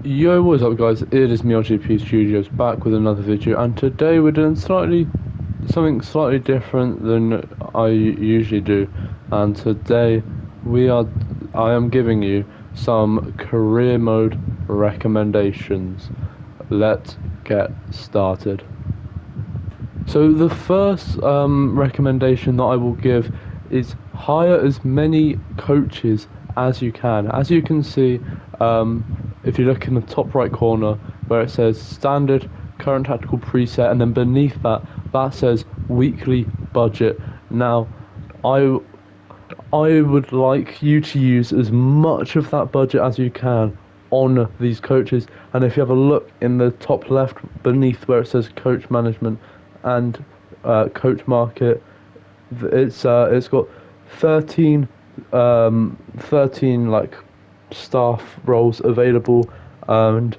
Yo, what's up guys, it is me RGP Studios back with another video, and today we're doing something slightly different than I usually do. And today I am giving you some career mode recommendations. Let's get started. So the first recommendation that I will give is hire as many coaches as you can. As you can see, if you look in the top right corner where it says standard, current tactical preset, and then beneath that, that says weekly budget. Now, I I would like you to use as much of that budget as you can on these coaches. And if you have a look in the top left beneath where it says coach management and coach market, it's got 13 13 like staff roles available, and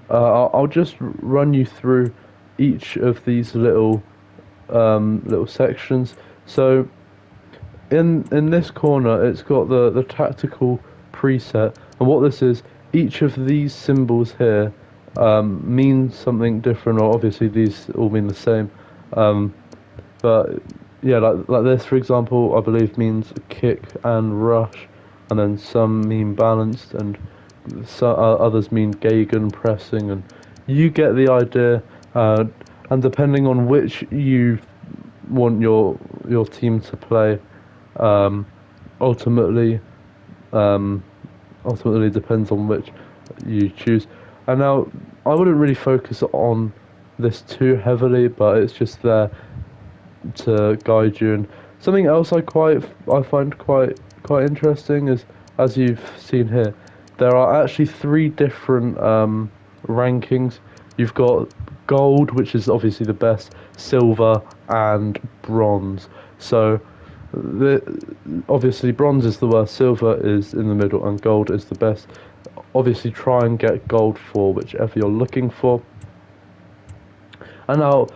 I'll just run you through each of these little sections. So in this corner, it's got the tactical preset, and what this is, each of these symbols here means something different, or obviously these all mean the same. Um, but yeah, like this, for example, I believe means kick and rush, and then some mean balanced, and others mean Gagan pressing, and you get the idea. And depending on which you want your team to play, um, ultimately, um, ultimately depends on which you choose. And now, I wouldn't really focus on this too heavily, but it's just there to guide you. And something else I find quite interesting is, as you've seen here, there are actually three different rankings. You've got gold, which is obviously the best, silver, and bronze. So the obviously bronze is the worst, silver is in the middle, and gold is the best. Obviously, try and get gold for whichever you're looking for. And now,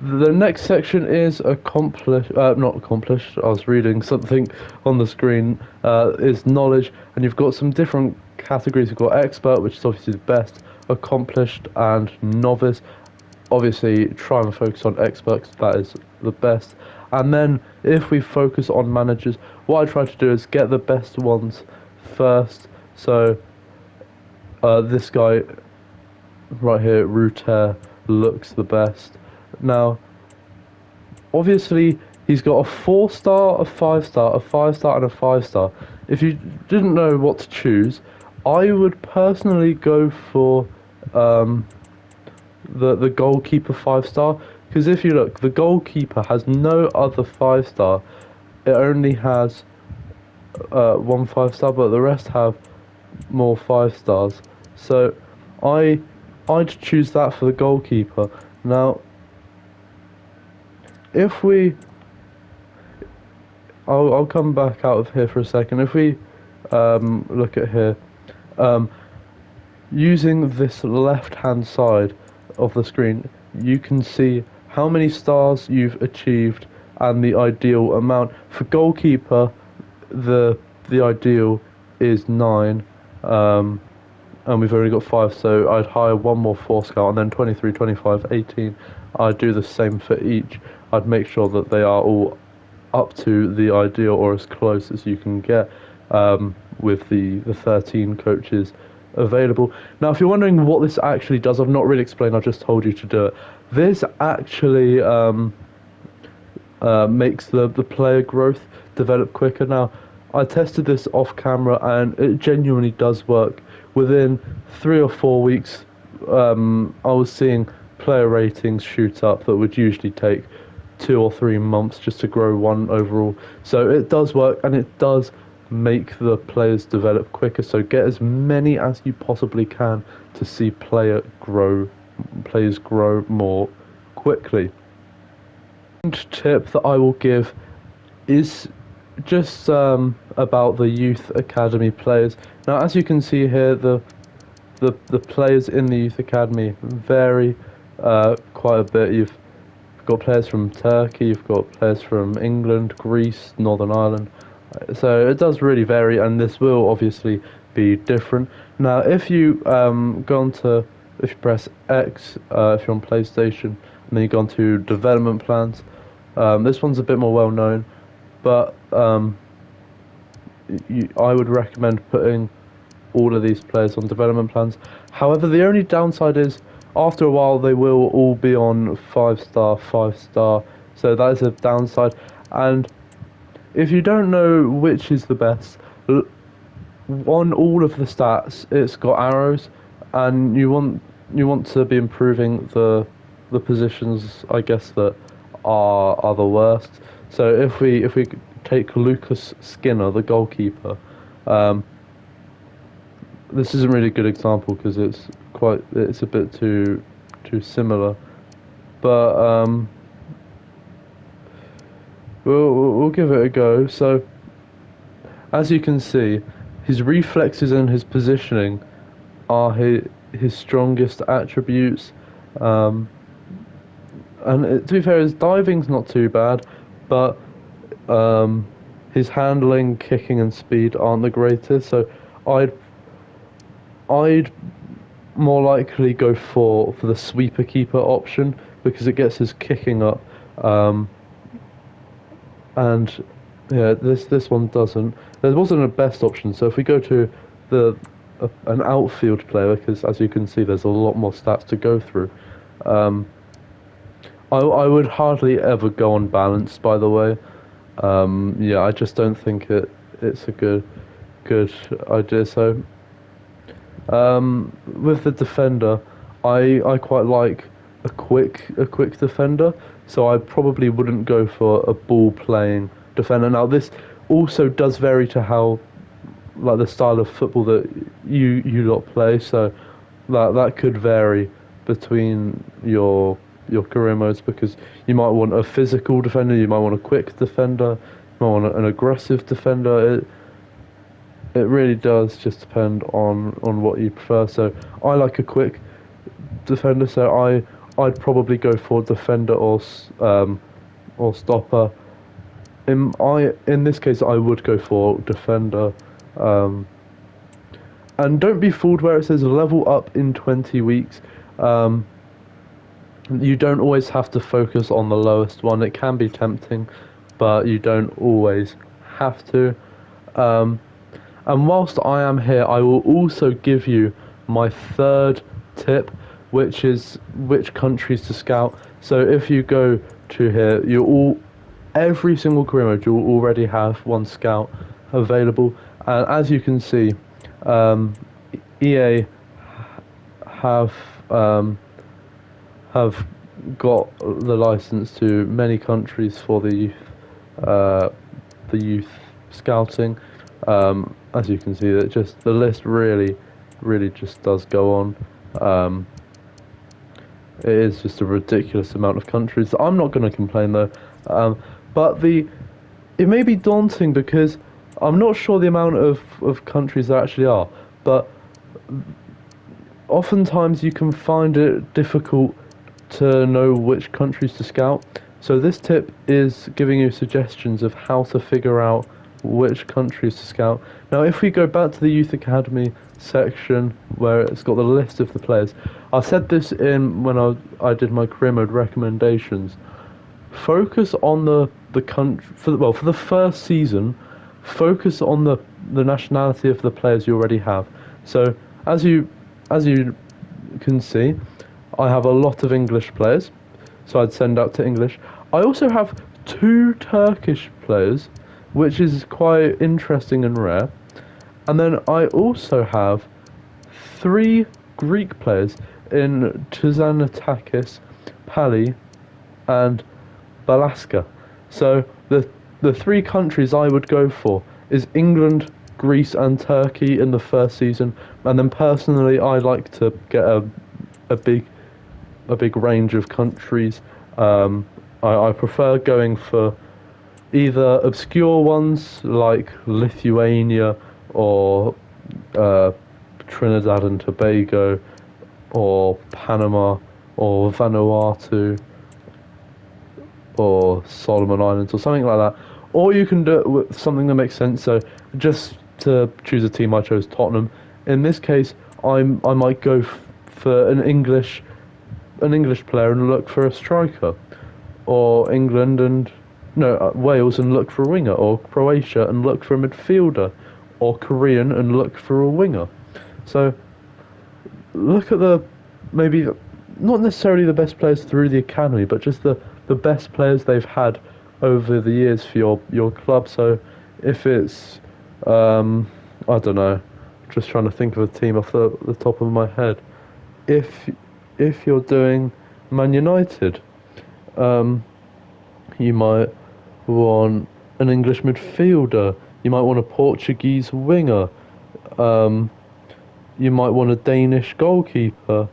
the next section is not accomplished. I was reading something on the screen. Is knowledge, and you've got some different categories. You've got expert, which is obviously the best, accomplished, and novice. Obviously, try and focus on expert 'cause that is the best. And then, if we focus on managers, what I try to do is get the best ones first. So, this guy right here, Ruter, looks the best. Now, obviously, he's got a 4 star, a 5 star, a 5 star, and a 5 star. If you didn't know what to choose, I would personally go for um, the goalkeeper 5 star, because if you look, the goalkeeper has no other 5 star. It only has one 5 star, but the rest have more 5 stars. So I I'd choose that for the goalkeeper. Now, if we, I'll come back out of here for a second. If we look at here, um, using this left-hand side of the screen, you can see how many stars you've achieved and the ideal amount. For goalkeeper, the ideal is 9, and we've only got 5, so I'd hire one more 4 star, and then 23, 25, 18. I'd do the same for each. I'd make sure that they are all up to the ideal or as close as you can get, with the 13 coaches available. Now, if you're wondering what this actually does, I've not really explained, I've just told you to do it. This actually makes the player growth develop quicker. Now, I tested this off camera and it genuinely does work. Within 3 or 4 weeks, I was seeing player ratings shoot up that would usually take 2 or 3 months just to grow one overall. So it does work, and it does make the players develop quicker. So get as many as you possibly can to see players grow more quickly. And tip that I will give is just about the youth academy players. Now, as you can see here, the players in the youth academy vary quite a bit. You've got players from Turkey, you've got players from England, Greece, Northern Ireland. So it does really vary, and this will obviously be different. Now, if you go on to, if you press X, if you're on PlayStation, and then you go on to development plans, this one's a bit more well known, but I would recommend putting all of these players on development plans. However, the only downside is after a while they will all be on 5 star, 5 star, so that is a downside. And if you don't know which is the best, on all of the stats, it's got arrows, and you want to be improving the positions, I guess, that are the worst. So if we take Lucas Skinner, the goalkeeper, um, this isn't really a good example because it's a bit too similar, but we'll give it a go. So as you can see, his reflexes and his positioning are his strongest attributes. Um, and to be fair, his diving's not too bad, but um, his handling, kicking, and speed aren't the greatest. So I'd I'd more likely go for the sweeper keeper option because it gets his kicking up, um, and yeah, this one doesn't. There wasn't a best option, so if we go to an outfield player, because as you can see, there's a lot more stats to go through. Um, I would hardly ever go on balance, by the way. Yeah, I just don't think it's a good idea. So with the defender, I quite like a quick defender, so I probably wouldn't go for a ball playing defender. Now this also does vary to how like the style of football that you lot play, so that could vary between your career modes because you might want a physical defender, you might want a quick defender, you might want an aggressive defender. It really does just depend on what you prefer. So I like a quick defender, so I'd probably go for defender or stopper. In this case, I would go for defender. Um, and don't be fooled where it says level up in 20 weeks. Um, you don't always have to focus on the lowest one. It can be tempting, but you don't always have to. Um, And whilst I am here, I will also give you my third tip, which is which countries to scout. So if you go to here, every single career mode, you'll already have one scout available. And as you can see, um, EA have um, have got the license to many countries for uh, the youth scouting. As you can see, that just the list really just does go on. Um, it is just a ridiculous amount of countries. I'm not going to complain though, but it may be daunting because I'm not sure the amount of countries there actually are, but oftentimes you can find it difficult to know which countries to scout. So this tip is giving you suggestions of how to figure out which countries to scout. Now, if we go back to the Youth Academy section where it's got the list of the players, I said this in when I did my career mode recommendations. Focus on the country for the first season. Focus on the nationality of the players you already have. So as you can see, I have a lot of English players, so I'd send out to English. I also have 2 Turkish players, which is quite interesting and rare. And then I also have 3 Greek players in Tzanatakis, Pali, and Balaska. So the 3 countries I would go for is England, Greece, and Turkey in the first season. And then personally, I like to get a big range of countries. I prefer going for either obscure ones like Lithuania or uh, Trinidad and Tobago or Panama or Vanuatu or Solomon Islands or something like that. Or you can do it with something that makes sense. So just to choose a team, I chose Tottenham. In this case, I might go for an English player and look for a striker, or England and no Wales and look for a winger, or Croatia and look for a midfielder, or Korean and look for a winger. So look at the maybe not necessarily the best players through the academy, but just the best players they've had over the years for your club. So if it's I don't know, just trying to think of a team off the top of my head. If if you're doing Man United, um, you might want an English midfielder. You might want a Portuguese winger. Um, you might want a Danish goalkeeper.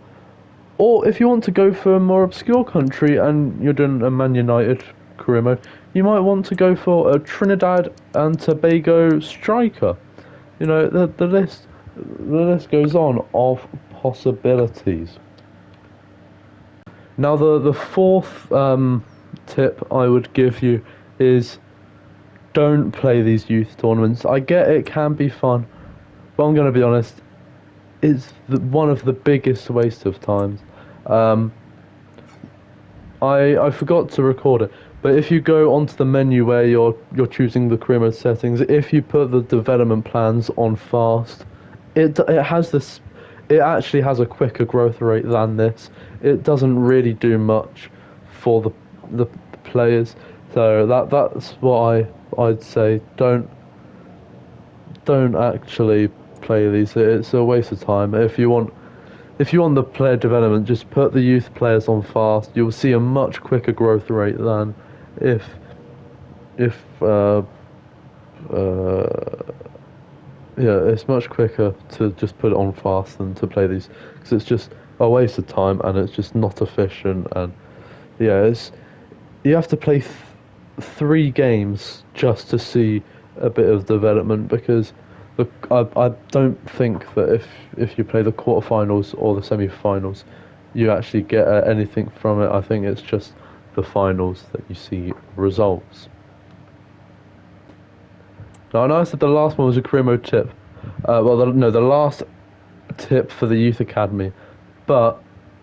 Or if you want to go for a more obscure country and you're doing a Man United career mode, you might want to go for a Trinidad and Tobago striker. You know, the list goes on of possibilities. Now the fourth tip I would give you is don't play these youth tournaments. I get it can be fun, but I'm going to be honest, it's one of the biggest waste of times. Um, I forgot to record it, but if you go onto the menu where you're choosing the career mode settings, if you put the development plans on fast, it has this. It actually has a quicker growth rate than this. It doesn't really do much for the players, so that's what I'd say. Don't actually play these. It's a waste of time. If you want the player development, just put the youth players on fast. You'll see a much quicker growth rate than if if yeah, it's much quicker to just put it on fast than to play these because it's just a waste of time and it's just not efficient and yeah, it's you have to play 3 games just to see a bit of development because I don't think that if you play the quarterfinals or the semi-finals, you actually get anything from it. I think it's just the finals that you see results. Now I know I said the last one was a career mode tip. No, the last tip for the youth academy, but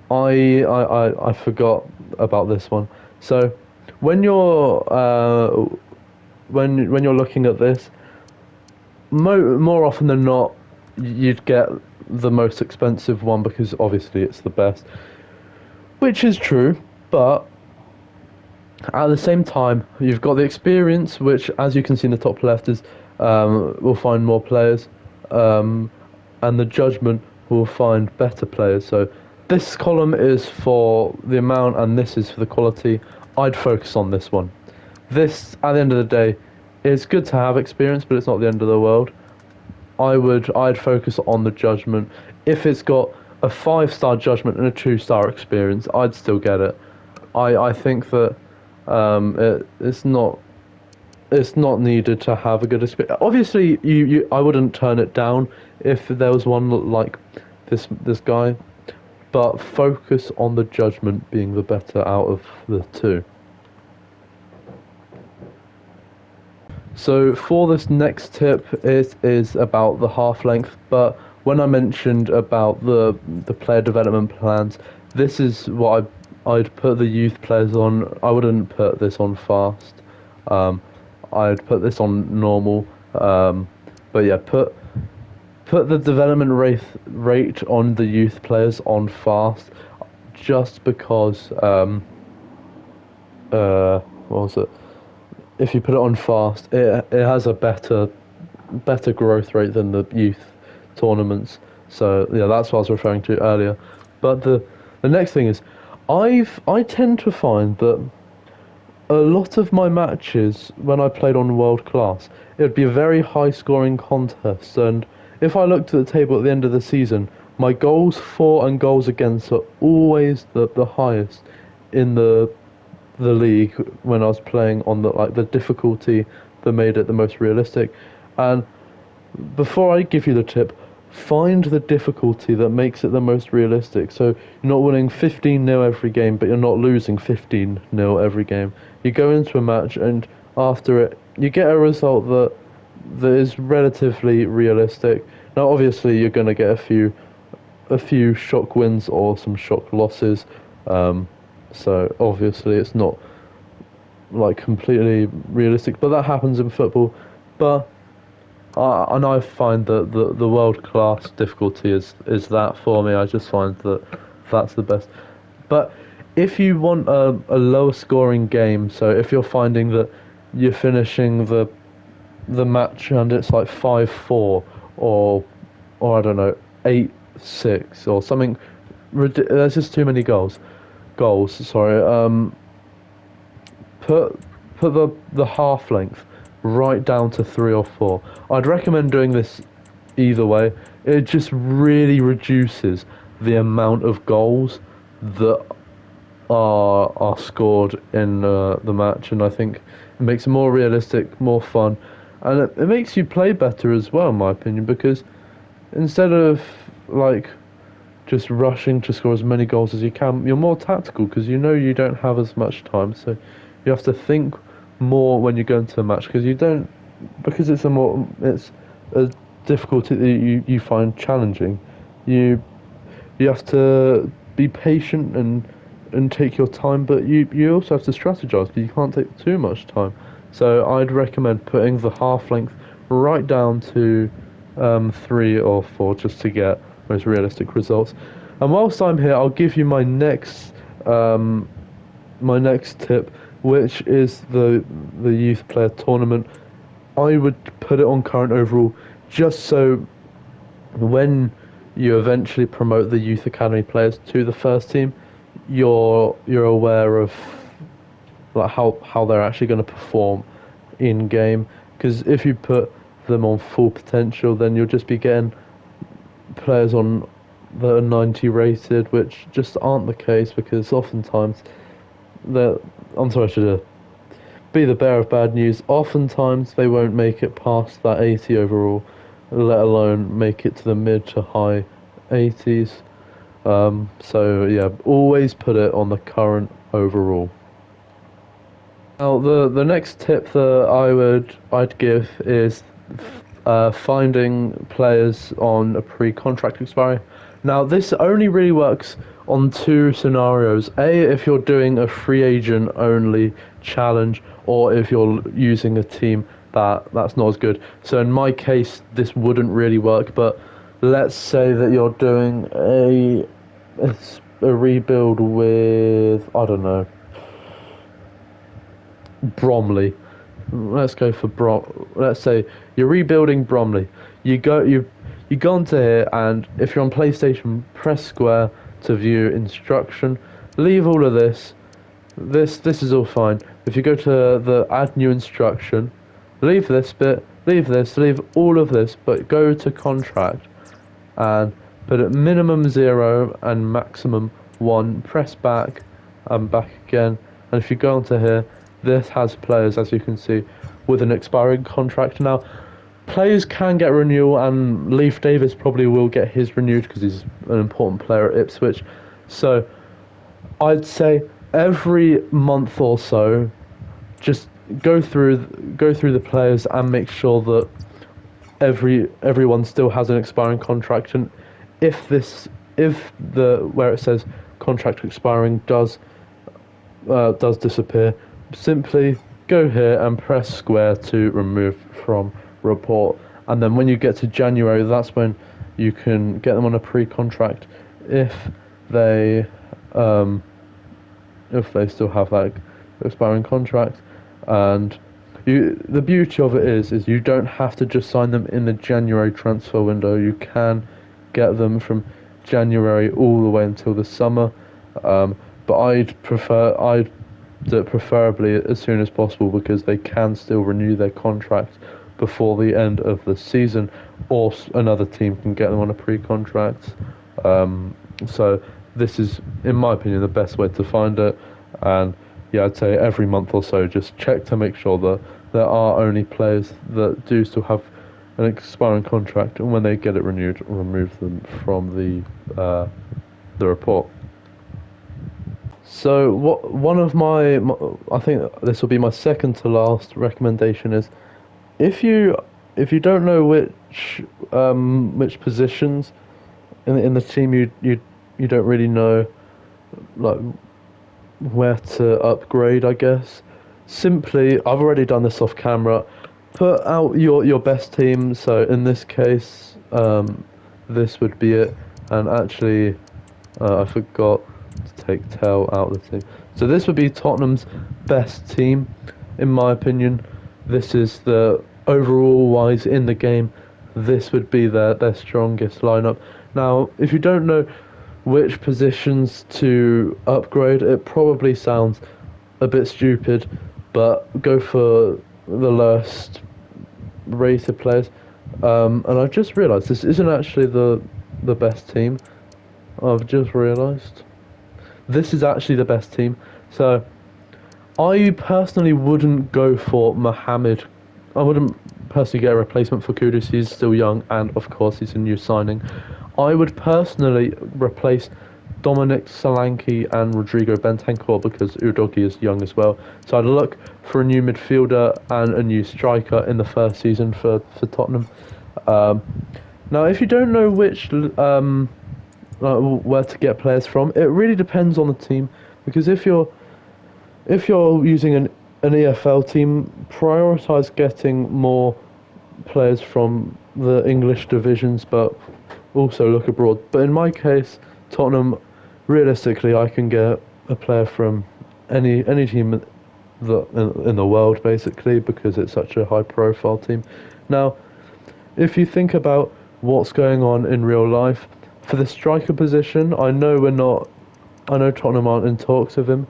I forgot about this one. So when you're when you're looking at this, more often than not, you'd get the most expensive one because obviously it's the best, which is true. But at the same time, you've got the experience, which, as you can see in the top left, is will find more players, um, and the judgment will find better players. So this column is for the amount, and this is for the quality. I'd focus on this one. This, at the end of the day, it's good to have experience, but it's not the end of the world. I'd focus on the judgment. If it's got a 5-star judgment and a 2-star experience, I'd still get it. I think that it's not needed to have a good experience. Obviously, I wouldn't turn it down if there was one like this guy, but focus on the judgment being the better out of the two. So for this next tip, it is about the half length. But when I mentioned about the player development plans, this is what I'd put the youth players on. I wouldn't put this on fast. Um, I'd put this on normal. But yeah, put the development rate on the youth players on fast, just because what was it? If you put it on fast, it has a better growth rate than the youth tournaments. So yeah, that's what I was referring to earlier. But the next thing is, I tend to find that a lot of my matches when I played on world class, it would be a very high scoring contest. And if I looked at the table at the end of the season, my goals for and goals against are always the highest in the league when I was playing on the difficulty that made it the most realistic. And before I give you the tip, find the difficulty that makes it the most realistic. So you're not winning 15-0 every game, but you're not losing 15-0 every game. You go into a match and after it, you get a result that that is relatively realistic. Now, obviously, you're going to get a few shock wins or some shock losses. Um, so obviously, it's not like completely realistic, but that happens in football. But and I find that the world class difficulty is that for me. I just find that that's the best. But if you want a lower scoring game, so if you're finding that you're finishing the match and it's like 5-4 or or I don't know 8-6 or something, there's just too many goals. Sorry. Put put the half length right down to 3 or 4. I'd recommend doing this either way. It just really reduces the amount of goals that are scored in the match, and I think it makes it more realistic, more fun, and it makes you play better as well, in my opinion, because instead of like just rushing to score as many goals as you can, you're more tactical because you know you don't have as much time, so you have to think more when you go into a match because you don't because it's a difficulty that you find challenging. You you have to be patient and take your time, but you also have to strategize because you can't take too much time. So I'd recommend putting the half length right down to 3 or 4 just to get most realistic results. And whilst I'm here, I'll give you um, my next tip, which is the youth player tournament. I would put it on current overall, just so when you eventually promote the youth academy players to the first team, you're aware of like how they're actually going to perform in game. Because if you put them on full potential, then you'll just be getting players on that are 90 rated, which just aren't the case because oftentimes they're. I'm sorry, I should be the bearer of bad news. Oftentimes they won't make it past that 80 overall, let alone make it to the mid to high 80s. So yeah, always put it on the current overall. Now the next tip that I'd give is finding players on a pre-contract expiry. Now this only really works on two scenarios: A, if you're doing a free agent only challenge, or if you're using a team that's not as good. So in my case, this wouldn't really work. But let's say that you're doing a rebuild with I don't know Bromley. Let's go for Let's say you're rebuilding Bromley. You go onto here, and if you're on PlayStation, press square to view instruction. Leave all of this. This is all fine. If you go to the add new instruction, leave this bit, leave this, leave all of this, but go to contract and put at minimum 0 and maximum 1. Press back and back again. And if you go onto here, this has players, as you can see, with an expiring contract. Now, players can get renewal, and Leif Davis probably will get his renewed because he's an important player at Ipswich. So I'd say every month or so, just go through the players and make sure that everyone still has an expiring contract, and if the where it says contract expiring does disappear, simply go here and press square to remove from report, and then when you get to January, that's when you can get them on a pre-contract if they um, if they still have that expiring contract. And the beauty of it is you don't have to just sign them in the January transfer window. You can get them from January all the way until the summer. But I'd do it preferably as soon as possible because they can still renew their contract before the end of the season, or another team can get them on a pre-contract. So this is, in my opinion, the best way to find it. And yeah, I'd say every month or so, just check to make sure that there are only players that do still have an expiring contract, and when they get it renewed, remove them from the report. So one of I think this will be my second to last recommendation is if you if you don't know which positions in the team you don't really know like where to upgrade, I guess. Simply, I've already done this off camera. Put out your best team. So in this case, this would be it. And actually, I forgot to take Tell out of the team. So this would be Tottenham's best team, in my opinion. This is the overall wise in the game. This would be their strongest lineup. Now, if you don't know which positions to upgrade, it probably sounds a bit stupid, but go for the lowest rated players. And I've just realised this isn't actually the best team. I've just realised this is actually the best team. So I personally wouldn't go for Mohammed. I wouldn't personally get a replacement for Kudus. He's still young, and of course he's a new signing. I would personally replace Dominic Solanke and Rodrigo Bentancur because Udogi is young as well. So I'd look for a new midfielder and a new striker in the first season for Tottenham. Um, Now, if you don't know where to get players from, it really depends on the team. Because if you're using an EFL team, prioritize getting more players from the English divisions, but also look abroad. But in my case, Tottenham, realistically, I can get a player from any team in the world, basically, because it's such a high-profile team. Now, if you think about what's going on in real life, for the striker position, I know Tottenham aren't in talks with him,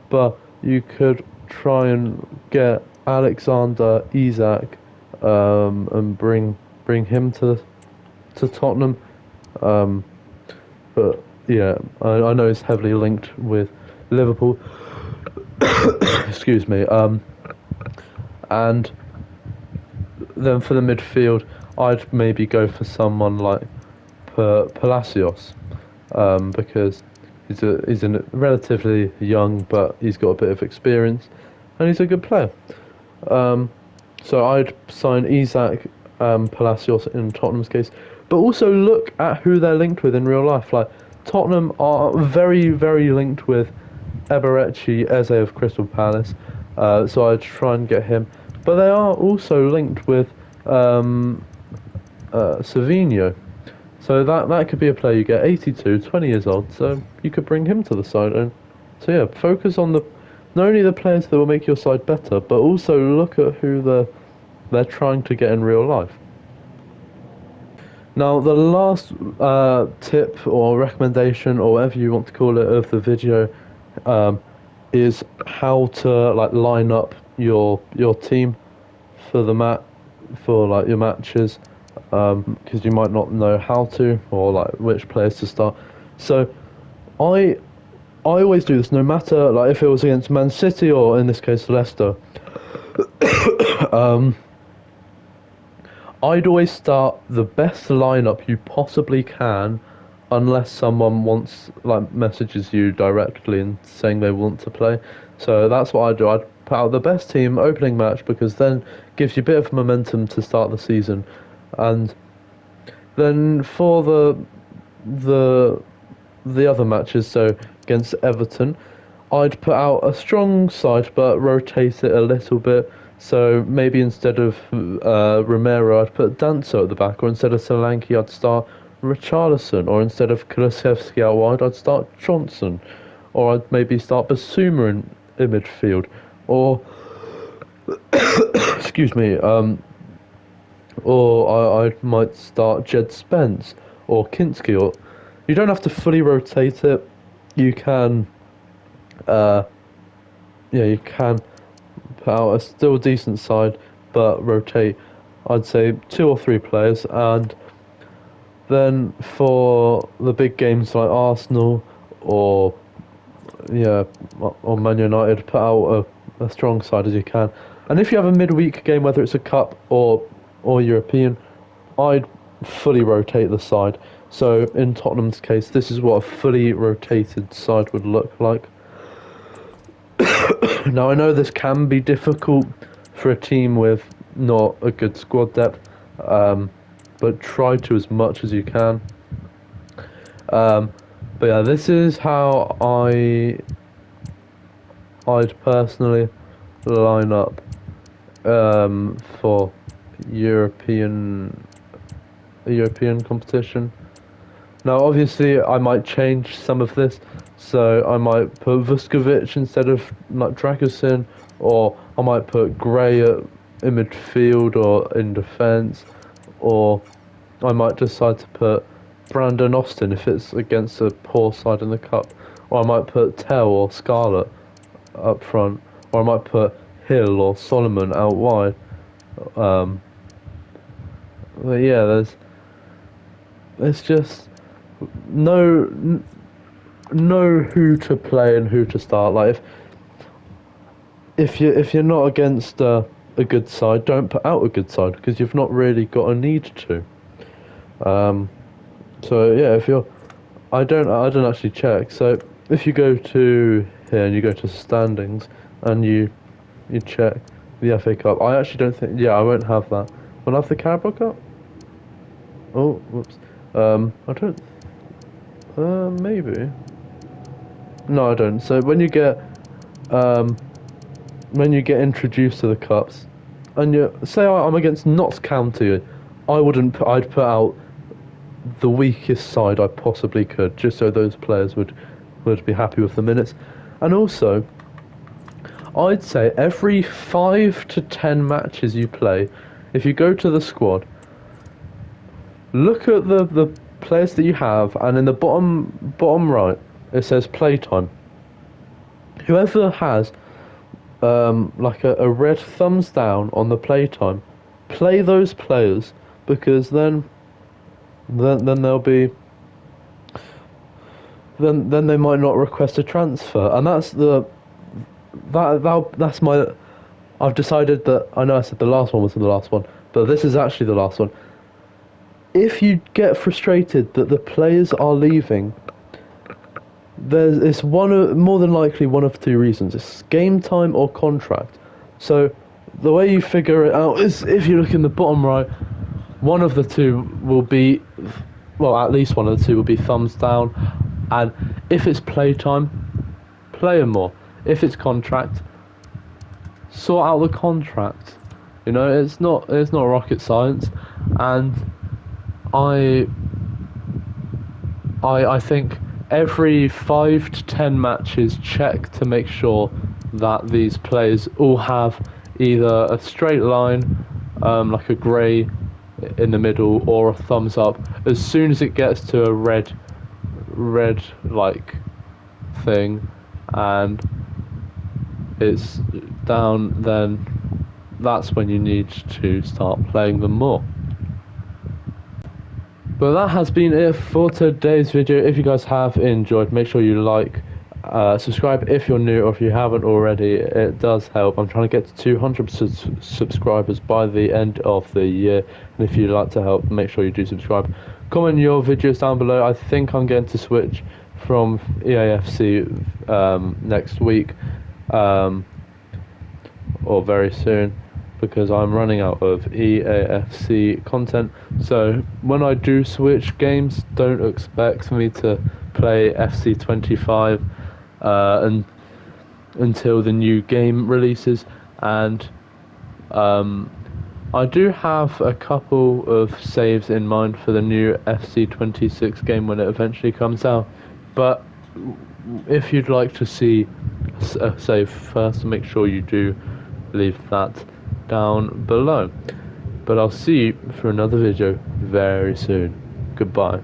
but you could try and get Alexander Isak, and bring him to Tottenham. Um, but yeah, I know he's heavily linked with Liverpool. Excuse me. And then for the midfield, I'd maybe go for someone like Palacios, because he's a relatively young, but he's got a bit of experience, and he's a good player. Um, so I'd sign Isak, Palacios in Tottenham's case, but also look at who they're linked with in real life. Like Tottenham are very, very linked with Eberechi Eze of Crystal Palace, so I'd try and get him. But they are also linked with um, Savinho. So that could be a player you get 82, 20 years old, so you could bring him to the side. And so yeah, focus on not only the players that will make your side better, but also look at who they're trying to get in real life. Now, the last tip or recommendation or whatever you want to call it of the video, um, is how to like line up your team for the for like your matches, because you might not know how to or like which players to start. So I I always do this, no matter like if it was against Man City or in this case Leicester. Um, I'd always start the best lineup you possibly can, unless someone wants like messages you directly and saying they want to play. So that's what I do. I'd put out the best team opening match because then gives you a bit of momentum to start the season, and then for the the other matches, so against Everton, I'd put out a strong side but rotate it a little bit. So maybe instead of Romero, I'd put Danso at the back, or instead of Solanke, I'd start Richarlison, or instead of Kulusevski out wide, I'd start Johnson, or I'd maybe start Basuma in midfield, or excuse me, or I might start Jed Spence or Kinski. Or you don't have to fully rotate it. You can, uh, yeah, you can put out a still decent side, but rotate. I'd say two or three players, and then for the big games like Arsenal or yeah, or Man United, put out a strong side as you can. And if you have a midweek game, whether it's a cup or European, I'd fully rotate the side. So in Tottenham's case, this is what a fully rotated side would look like. Now I know this can be difficult for a team with not a good squad depth, but try to as much as you can. But yeah, this is how I'd personally line up for European European competition. Now, obviously, I might change some of this, so I might put Vuskovic instead of like Dragusin, or I might put Gray in midfield or in defence, or I might decide to put Brandon Austin if it's against a poor side in the cup, or I might put Tell or Scarlett up front, or I might put Hill or Solomon out wide. Um, but yeah, there's just no know who to play and who to start. Like if you're not against a good side, don't put out a good side because you've not really got a need to. Um, so yeah, if you're, I don't actually check. So if you go to here and you go to standings and you check the FA Cup, I actually don't think. Yeah, I won't have that. Will I have the Carabao Cup? Oh, whoops. I don't. Maybe. No, I don't. So um when you get introduced to the cups, and you say I'm against Notts County, I wouldn't. I'd put out the weakest side I possibly could, just so those players would be happy with the minutes. And also, I'd say every 5 to 10 matches you play, if you go to the squad, look at the players that you have, and in the bottom right it says playtime. Whoever has like a red thumbs down on the playtime, play those players because then they'll be then they might not request a transfer, and that's my. I've decided that I know I said the last one was the last one, but this is actually the last one. If you get frustrated that the players are leaving, it's more than likely one of two reasons. It's game time or contract. So the way you figure it out is if you look in the bottom right, one of the two will be, well, at least one of the two will be thumbs down, and if it's playtime, play 'em more. If it's contract, sort out the contract. You know, it's not rocket science, and I I think every 5 to 10 matches check to make sure that these players all have either a straight line, like a grey in the middle, or a thumbs up. As soon as it gets to a red like thing, and it's down, then that's when you need to start playing them more. But that has been it for today's video. If you guys have enjoyed, make sure you like, subscribe if you're new, or if you haven't already, it does help. I'm trying to get to 200 subscribers by the end of the year, and if you'd like to help, make sure you do subscribe. Comment your videos down below. I think I'm going to switch from EAFC next week, or very soon, because I'm running out of EAFC content. So when I do switch games, don't expect me to play FC25 and until the new game releases. And I do have a couple of saves in mind for the new FC26 game when it eventually comes out. But if you'd like to see a save first, make sure you do leave that down below. But I'll see you for another video very soon. Goodbye.